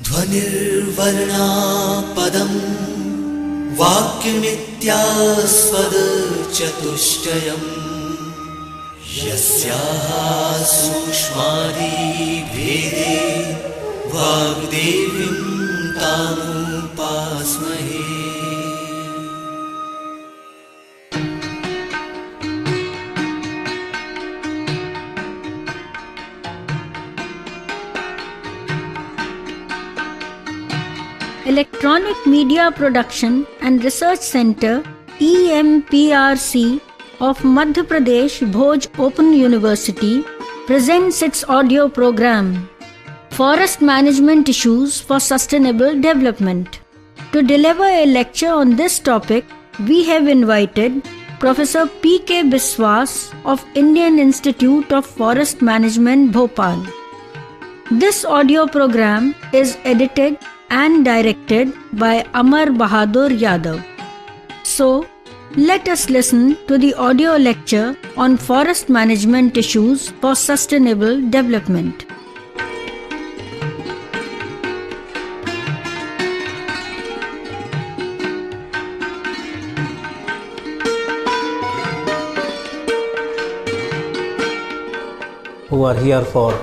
ध्वनिर्वर्णापदं वाक्यमित्यास्पदचतुष्टयम् यस्याः सूक्ष्मादिभेदे वाग्देवीं तामुपास्महे। Electronic Media Production and Research Center EMPRC of Madhya Pradesh Bhoj Open University presents its audio program Forest Management Issues for Sustainable Development. To deliver a lecture on this topic, we have invited Professor P.K. Biswas of Indian Institute of Forest Management, Bhopal. This audio program is edited and directed by Amar Bahadur Yadav. So, let us listen to the audio lecture on forest management issues for sustainable development. Who are here for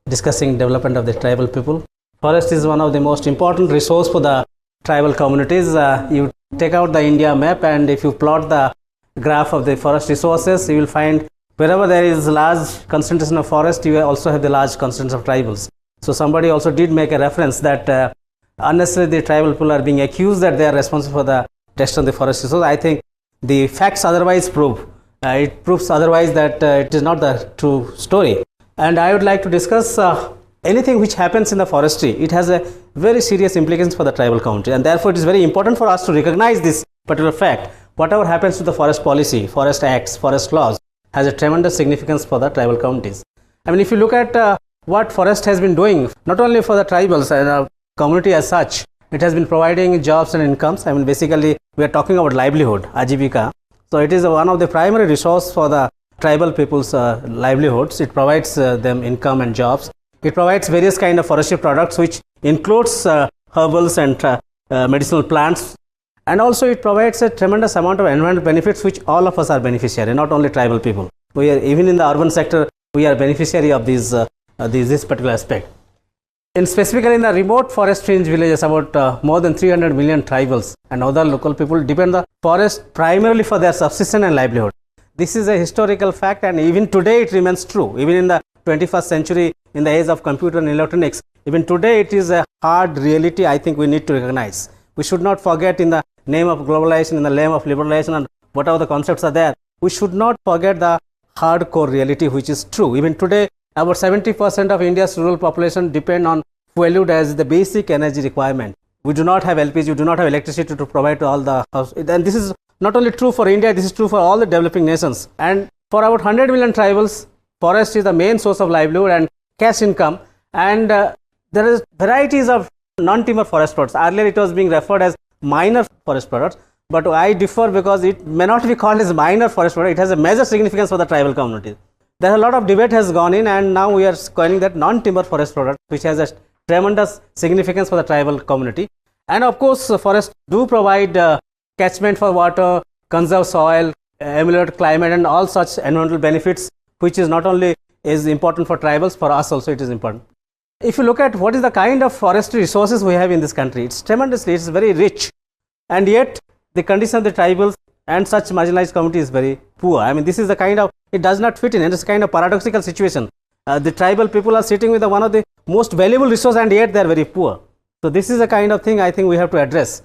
discussing development of the tribal people. Forest is one of the most important resource for the tribal communities. You take out the India map, and if you plot the graph of the forest resources, you will find wherever there is large concentration of forest, you also have the large concentration of tribals. So somebody also did make a reference that unnecessarily the tribal people are being accused that they are responsible for the destruction of the forest resource. I think the facts otherwise prove. It proves otherwise that it is not the true story. And I would like to discuss anything which happens in the forestry. It has a very serious implications for the tribal community, and therefore it is very important for us to recognize this particular fact. Whatever happens to the forest policy, forest acts, forest laws has a tremendous significance for the tribal communities. I mean, if you look at what forest has been doing, not only for the tribals and the community as such, it has been providing jobs and incomes. I mean, basically we are talking about livelihood, ajivika. So it is one of the primary resource for the tribal people's livelihoods. It provides them income and jobs. It provides various kind of forestry products, which includes herbals and medicinal plants, and also it provides a tremendous amount of environmental benefits, which all of us are beneficiary, not only tribal people. We are, even in the urban sector, we are beneficiary of this particular aspect. Specifically in the remote forest fringe villages, about more than 300 million tribals and other local people depend on the forest primarily for their subsistence and livelihood. This is a historical fact, and even today it remains true. Even in the 21st century, in the age of computer and electronics, even today it is a hard reality I think we need to recognize. We should not forget, in the name of globalization, in the name of liberalization and whatever the concepts are there, we should not forget the hardcore reality which is true. Even today, about 70% of India's rural population depend on fuel as the basic energy requirement. We do not have LPG, we do not have electricity to provide to all the house. And this is not only true for India, this is true for all the developing nations. And for about 100 million tribals, forest is the main source of livelihood and cash income. And there is varieties of non-timber forest products. Earlier it was being referred as minor forest products, but I differ because it may not be called as minor forest product. It has a major significance for the tribal community. There are a lot of debate has gone in, and now we are calling that non-timber forest product, which has a tremendous significance for the tribal community. And of course, forests do provide catchment for water, conserve soil, ameliorate climate, and all such environmental benefits, which is not only is important for tribals, for us also it is important. If you look at what is the kind of forestry resources we have in this country, it's tremendously, it's very rich, and yet the condition of the tribals and such marginalized community is very poor. I mean, this is the kind of, it does not fit in, and it's a kind of paradoxical situation. The tribal people are sitting with one of the most valuable resources, and yet they are very poor. So this is the kind of thing I think we have to address.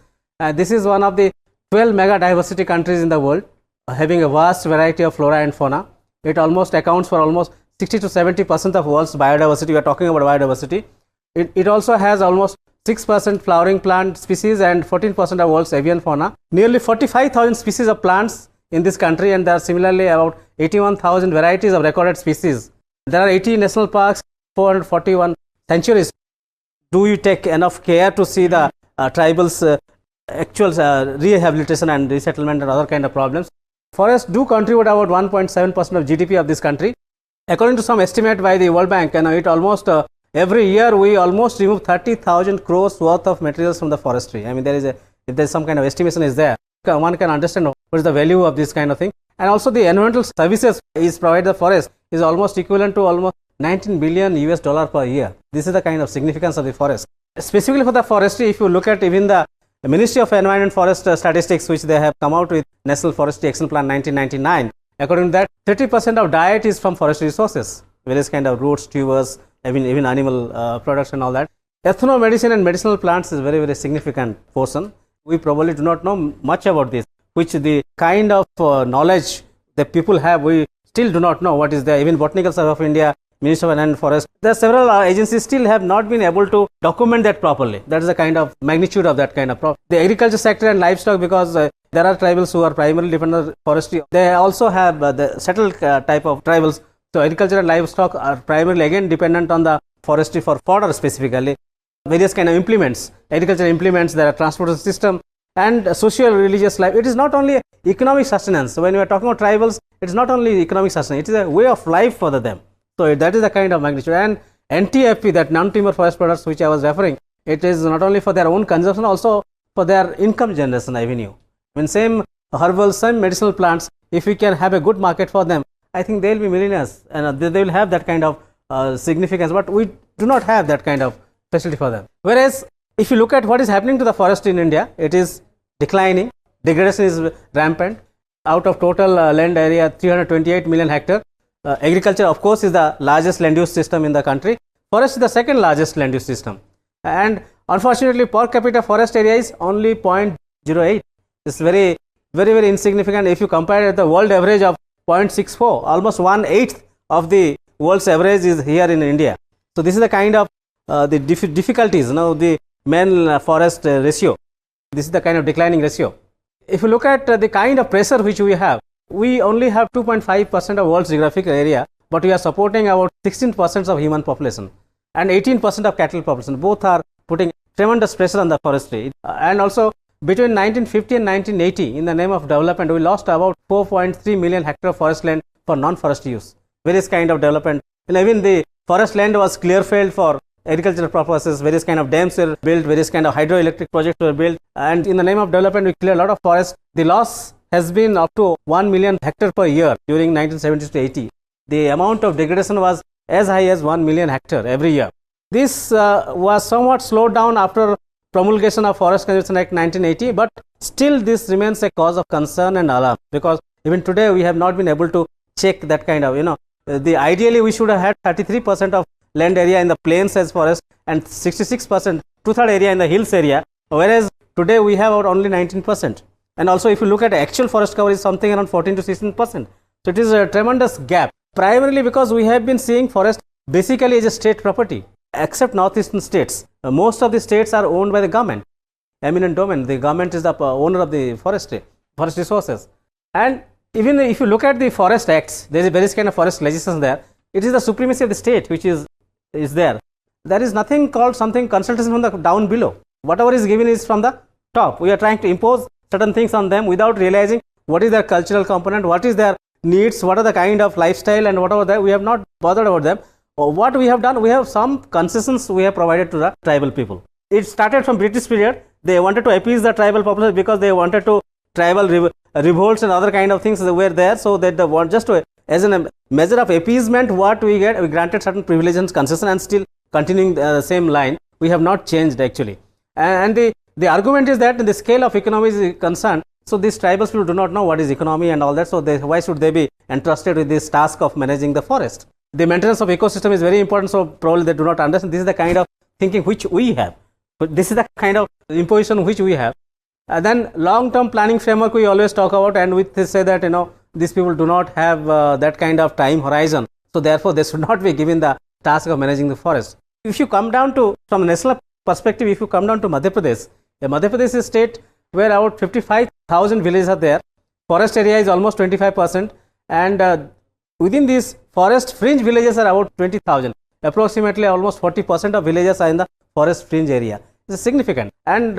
This is one of the 12 mega diversity countries in the world, having a vast variety of flora and fauna. It almost accounts for almost 60 to 70% of world's biodiversity. We are talking about biodiversity. It also has almost 6% flowering plant species and 14% of world's avian fauna. Nearly 45,000 species of plants in this country, and there are similarly about 81,000 varieties of recorded species. There are 80 national parks, 441 sanctuaries. Do you take enough care to see the tribals' actual rehabilitation and resettlement and other kind of problems? Forests do contribute about 1.7% of GDP of this country. According to some estimate by the World Bank, it almost Every year we almost remove 30,000 crores worth of materials from the forestry. I mean, if there is some kind of estimation is there, one can understand what is the value of this kind of thing. And also the environmental services is provided the forest is almost equivalent to almost 19 billion US dollar per year. This is the kind of significance of the forest. Specifically for the forestry, if you look at even the Ministry of Environment and Forest Statistics, which they have come out with National Forestry Action Plan 1999, according to that, 30% of diet is from forest resources, various kind of roots, tubers, even animal products and all that. Ethnomedicine and medicinal plants is very, very significant portion. We probably do not know much about this, which the kind of knowledge that people have, we still do not know what is there. Even Botanical Survey of India, Ministry of Environment and Forest, there are several agencies still have not been able to document that properly. That is the kind of magnitude of that kind of problem. The agriculture sector and livestock, because there are tribals who are primarily dependent on forestry, they also have the settled type of tribals. So agriculture and livestock are primarily again dependent on the forestry for fodder specifically. Various kind of implements, agricultural implements, there are transportation system and social religious life. It is not only economic sustenance. So when we are talking about tribals, it is not only economic sustenance, it is a way of life for them. So that is the kind of magnitude. And NTFP, that non-timber forest products which I was referring, it is not only for their own consumption, also for their income generation avenue. When same herbal, same medicinal plants, if we can have a good market for them, I think they will be millionaires and they will have that kind of significance. But we do not have that kind of facility for them. Whereas if you look at what is happening to the forest in India, it is declining, degradation is rampant. Out of total land area 328 million hectare, agriculture of course is the largest land use system in the country. Forest is the second largest land use system, and unfortunately per capita forest area is only 0.08. It's very insignificant if you compare it the world average of 0.64. Almost 1/8 of the world's average is here in India. So this is the kind of the difficulties, the man forest ratio. This is the kind of declining ratio. If you look at the kind of pressure which we have, we only have 2.5% of world's geographical area, but we are supporting about 16% of human population and 18% of cattle population. Both are putting tremendous pressure on the forestry. And also between 1950 and 1980, in the name of development, we lost about 4.3 million hectare of forest land for non-forest use. Various kind of development. And even the forest land was clear-failed for agricultural purposes. Various kind of dams were built, various kind of hydroelectric projects were built, and in the name of development, we clear a lot of forest. The loss has been up to 1 million hectare per year during 1970s to 80. The amount of degradation was as high as 1 million hectare every year. This was somewhat slowed down after promulgation of Forest Conservation Act 1980, but still this remains a cause of concern and alarm, because even today we have not been able to check that kind of, ideally we should have had 33% of land area in the plains as forest and 66%, two-third area in the hills area, whereas today we have about only 19%. And also if you look at actual forest cover is something around 14 to 16%. So it is a tremendous gap, primarily because we have been seeing forest basically as a state property, except northeastern states. Most of the states are owned by the government, eminent domain. The government is the owner of the forest resources. And even if you look at the forest acts, there is various kind of forest legislation there. It is the supremacy of the state which is there. There is nothing called something consultation from the down below. Whatever is given is from the top. We are trying to impose certain things on them without realizing what is their cultural component, what is their needs, what are the kind of lifestyle and whatever that we have not bothered about them. What we have done, we have some concessions we have provided to the tribal people. It started from British period. They wanted to appease the tribal population because they wanted to tribal revolts and other kind of things that were there. So that the want just to, as a measure of appeasement, what we get, we granted certain privileges and concession, and still continuing the same line. We have not changed actually. And the argument is that in the scale of economy is concerned, so these tribal people do not know what is economy and all that. So why should they be entrusted with this task of managing the forest? The maintenance of ecosystem is very important, so probably they do not understand. This is the kind of thinking which we have. But this is the kind of imposition which we have. And then long-term planning framework we always talk about, and we say that these people do not have that kind of time horizon. So therefore, they should not be given the task of managing the forest. If you come down to, from a national perspective, if you come down to Madhya Pradesh, Madhya Pradesh is a state where about 55,000 villages are there. Forest area is almost 25%, and within these forest fringe villages are about 20,000. Approximately almost 40% of villages are in the forest fringe area. This is significant. And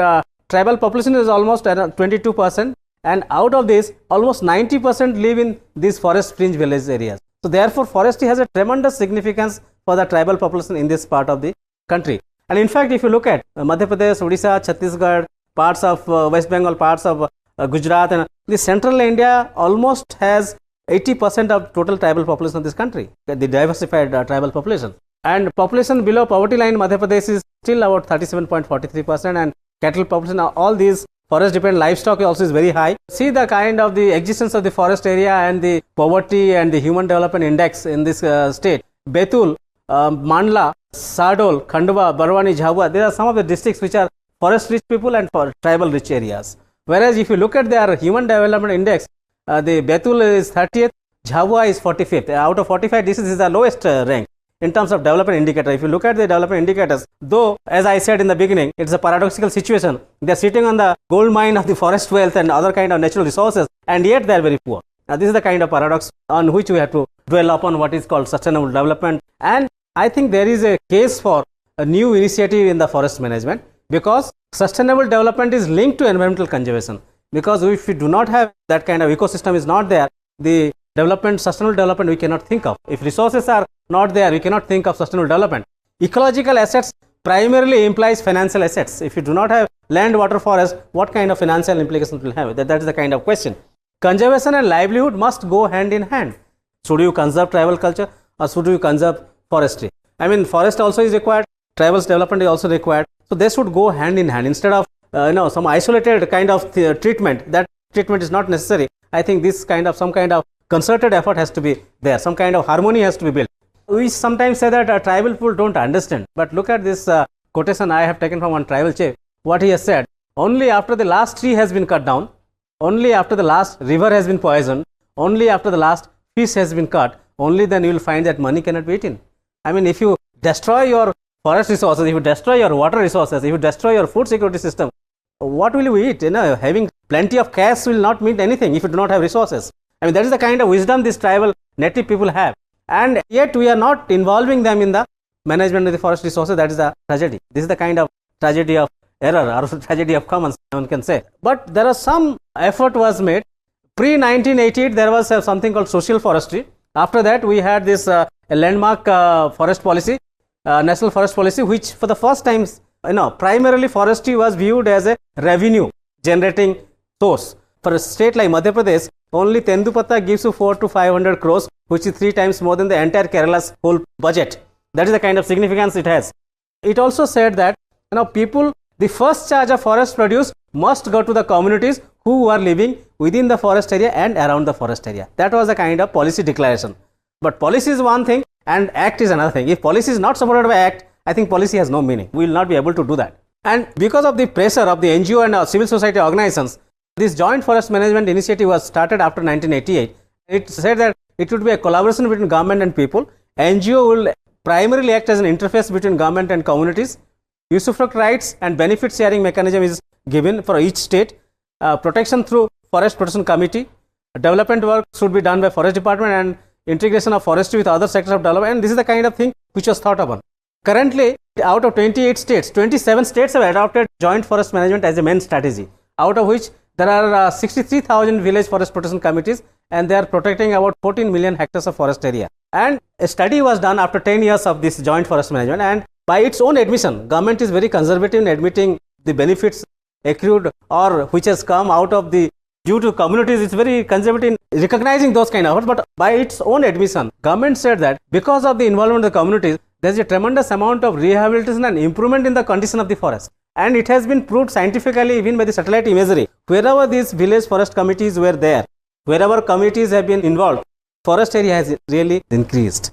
tribal population is almost around 22%, and out of this almost 90% live in these forest fringe village areas. So therefore, forestry has a tremendous significance for the tribal population in this part of the country. And in fact, if you look at Madhya Pradesh, Odisha, Chhattisgarh, parts of West Bengal, parts of Gujarat, and the central India almost has 80% of total tribal population of this country, the diversified tribal population. And population below poverty line in Madhya Pradesh is still about 37.43%, and cattle population, all these forest dependent livestock also is very high. See the kind of the existence of the forest area and the poverty and the human development index in this state. Betul, Mandla, Sardol, Khandwa, Barwani, Jhabua, there are some of the districts which are forest rich people and for tribal rich areas. Whereas if you look at their human development index, the Betul is 30th, Jhabua is 45th. Out of 45, this is the lowest rank in terms of development indicator. If you look at the development indicators, though as I said in the beginning, it's a paradoxical situation. They are sitting on the gold mine of the forest wealth and other kind of natural resources, and yet they are very poor. Now this is the kind of paradox on which we have to dwell upon what is called sustainable development. And I think there is a case for a new initiative in the forest management, because sustainable development is linked to environmental conservation. Because if we do not have that kind of ecosystem is not there, the development, sustainable development we cannot think of. If resources are not there, we cannot think of sustainable development. Ecological assets primarily implies financial assets. If you do not have land, water, forest, what kind of financial implications will have? That is the kind of question. Conservation and livelihood must go hand in hand. Should you conserve tribal culture or should you conserve forestry? I mean, forest also is required, tribal's development is also required. So they should go hand in hand instead of some isolated kind of treatment. That treatment is not necessary. I think this kind of some kind of concerted effort has to be there. Some kind of harmony has to be built. We sometimes say that tribal people don't understand. But look at this quotation I have taken from one tribal chief. What he has said: only after the last tree has been cut down, only after the last river has been poisoned, only after the last fish has been cut, only then you will find that money cannot be eaten. I mean, if you destroy your forest resources, if you destroy your water resources, if you destroy your food security system, what will you eat? Having plenty of cash will not mean anything if you do not have resources. I mean, that is the kind of wisdom these tribal native people have, and yet we are not involving them in the management of the forest resources. That is a tragedy. This is the kind of tragedy of error or tragedy of commons, one can say. But there was some effort was made. Pre-1988, there was something called social forestry. After that, we had this landmark forest policy, national forest policy, which for the first time, primarily forestry was viewed as a revenue generating source. For a state like Madhya Pradesh, only Tendupatta gives you 400 to 500 crores, which is 3 times more than the entire Kerala's whole budget. That is the kind of significance it has. It also said that people, the first charge of forest produce must go to the communities who are living within the forest area and around the forest area. That was a kind of policy declaration. But policy is one thing and act is another thing. If policy is not supported by act, I think policy has no meaning. We will not be able to do that. And because of the pressure of the NGO and civil society organizations, this joint forest management initiative was started after 1988. It said that it would be a collaboration between government and people. NGO will primarily act as an interface between government and communities. Usufruct rights and benefit sharing mechanism is given for each state. Protection through forest protection committee. Development work should be done by forest department and integration of forestry with other sectors of development. And this is the kind of thing which was thought upon. Currently, out of 28 states, 27 states have adopted joint forest management as a main strategy, out of which there are 63,000 village forest protection committees, and they are protecting about 14 million hectares of forest area. And a study was done after 10 years of this joint forest management, and by its own admission, government is very conservative in admitting the benefits accrued or which has come out of the due to communities. It's very conservative in recognizing those kind of efforts, but by its own admission, government said that because of the involvement of the communities, there is a tremendous amount of rehabilitation and improvement in the condition of the forest. And it has been proved scientifically even by the satellite imagery. Wherever these village forest committees were there, wherever committees have been involved, forest area has really increased.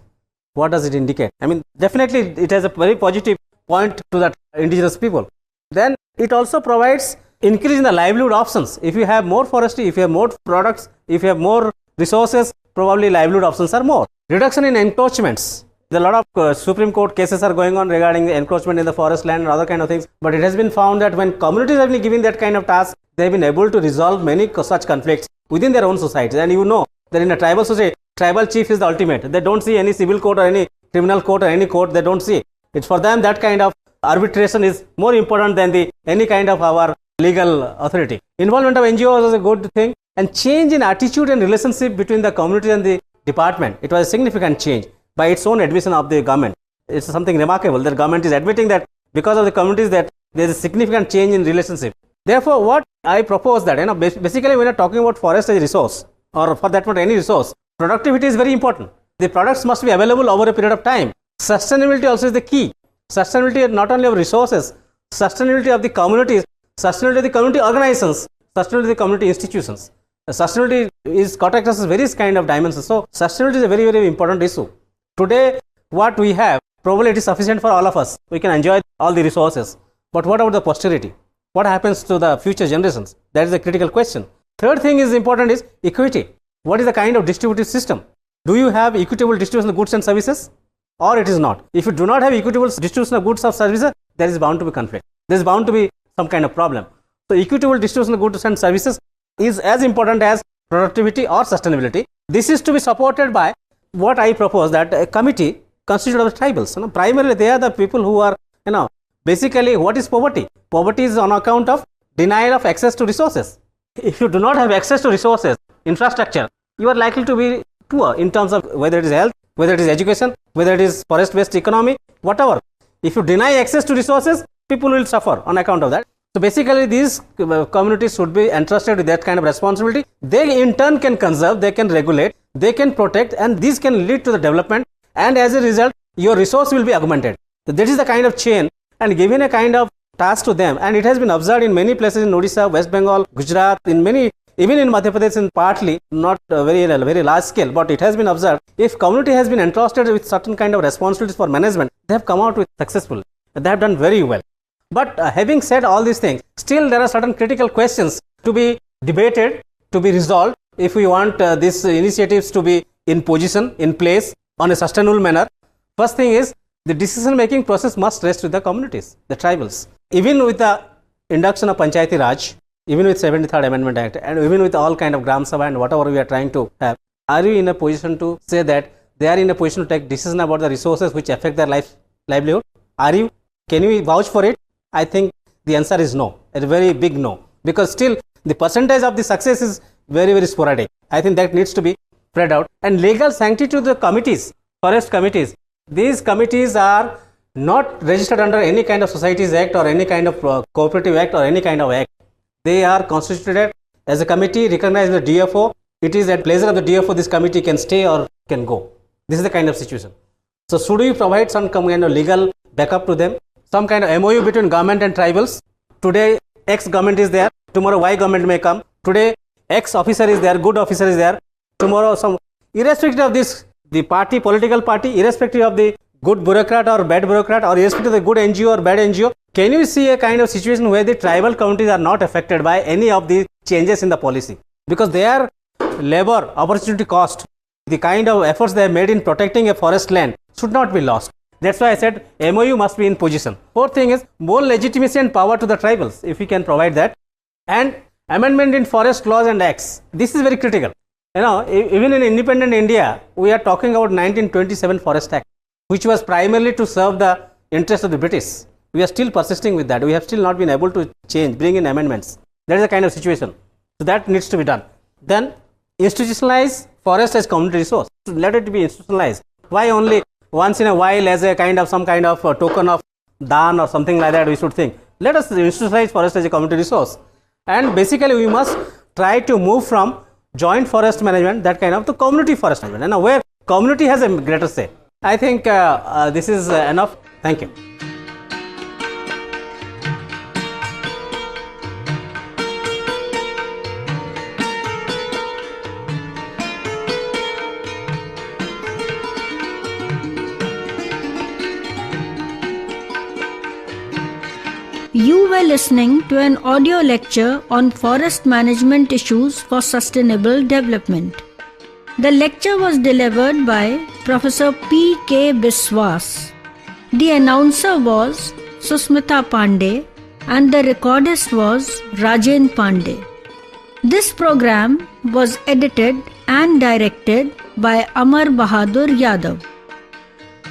What does it indicate? I mean, definitely it has a very positive point to that indigenous people. Then it also provides increase in the livelihood options. If you have more forestry, if you have more products, if you have more resources, probably livelihood options are more. Reduction in encroachments. There are a lot of Supreme Court cases are going on regarding the encroachment in the forest land and other kind of things. But it has been found that when communities have been given that kind of task, they have been able to resolve many such conflicts within their own societies. And you know that in a tribal society, tribal chief is the ultimate. They don't see any civil court or any criminal court or any court. They don't see. It's for them that kind of arbitration is more important than any kind of our legal authority. Involvement of NGOs is a good thing, and change in attitude and relationship between the community and the department. It was a significant change by its own admission of the government. It's something remarkable that government is admitting that because of the communities that there is a significant change in relationship. Therefore, what I propose that, basically when we are talking about forest as a resource, or for that matter any resource, productivity is very important. The products must be available over a period of time. Sustainability also is the key. Sustainability not only of resources, sustainability of the communities, sustainability of the community organizations, sustainability of the community institutions. Sustainability is cut across various kind of dimensions. So sustainability is a very, very important issue. Today, what we have, probably it is sufficient for all of us. We can enjoy all the resources. But what about the posterity? What happens to the future generations? That is a critical question. Third thing is important is equity. What is the kind of distributive system? Do you have equitable distribution of goods and services? Or it is not. If you do not have equitable distribution of goods or services, there is bound to be conflict. There is bound to be some kind of problem. So equitable distribution of goods and services is as important as productivity or sustainability. This is to be supported by what I propose, that a committee constituted of the tribals. Primarily they are the people who are, basically what is poverty? Poverty is on account of denial of access to resources. If you do not have access to resources, infrastructure, you are likely to be poor in terms of whether it is health, whether it is education, whether it is forest based economy, whatever. If you deny access to resources, people will suffer on account of that. So basically these communities should be entrusted with that kind of responsibility. They in turn can conserve, they can regulate, they can protect, and these can lead to the development, and as a result your resource will be augmented. So this is the kind of chain, and given a kind of task to them, and it has been observed in many places in Odisha, West Bengal, Gujarat, in many, even in Madhya Pradesh, in partly, not very large scale, but it has been observed, if community has been entrusted with certain kind of responsibilities for management, they have come out with successful. They have done very well. But having said all these things, still there are certain critical questions to be debated, to be resolved, if we want these initiatives to be in position, in place, on a sustainable manner. First thing is, the decision making process must rest with the communities, the tribals. Even with the induction of Panchayati Raj, even with 73rd Amendment Act, and even with all kind of Gram Sabha and whatever we are trying to have, are you in a position to say that they are in a position to take decision about the resources which affect their livelihood? Are you? Can you vouch for it? I think the answer is no, a very big no, because still the percentage of the success is very, very sporadic. I think that needs to be spread out. And legal sanctity to the committees, forest committees, these committees are not registered under any kind of Societies Act or any kind of Cooperative Act or any kind of act. They are constituted as a committee recognized by the DFO. It is at pleasure of the DFO this committee can stay or can go. This is the kind of situation. So should we provide some kind of legal backup to them? Some kind of MOU between government and tribals. Today X government is there, tomorrow Y government may come. Today X officer is there, good officer is there. Tomorrow some, irrespective of this, the party, political party, irrespective of the good bureaucrat or bad bureaucrat, or irrespective of the good NGO or bad NGO, can you see a kind of situation where the tribal communities are not affected by any of the changes in the policy? Because their labor, opportunity cost, the kind of efforts they have made in protecting a forest land should not be lost. That's why I said MOU must be in position. Fourth thing is more legitimacy and power to the tribals, if we can provide that. And amendment in forest laws and acts. This is very critical. Even in independent India, we are talking about 1927 Forest Act, which was primarily to serve the interest of the British. We are still persisting with that. We have still not been able to change, bring in amendments. That is the kind of situation. So that needs to be done. Then institutionalize forest as community resource. Let it be institutionalized. Why only once in a while as a kind of some kind of token of dan or something like that we should think. Let us institutionalize forest as a community resource. And basically we must try to move from joint forest management, that kind of, to community forest management, and where community has a greater say. I think this is enough. Thank you. You were listening to an audio lecture on forest management issues for sustainable development. The lecture was delivered by Professor P.K. Biswas. The announcer was Susmita Pandey and the recordist was Rajen Pandey. This program was edited and directed by Amar Bahadur Yadav.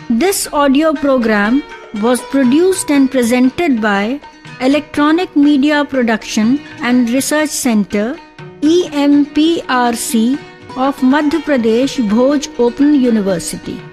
This audio program was produced and presented by Electronic Media Production and Research Center, EMPRC, of Madhya Pradesh Bhoj Open University.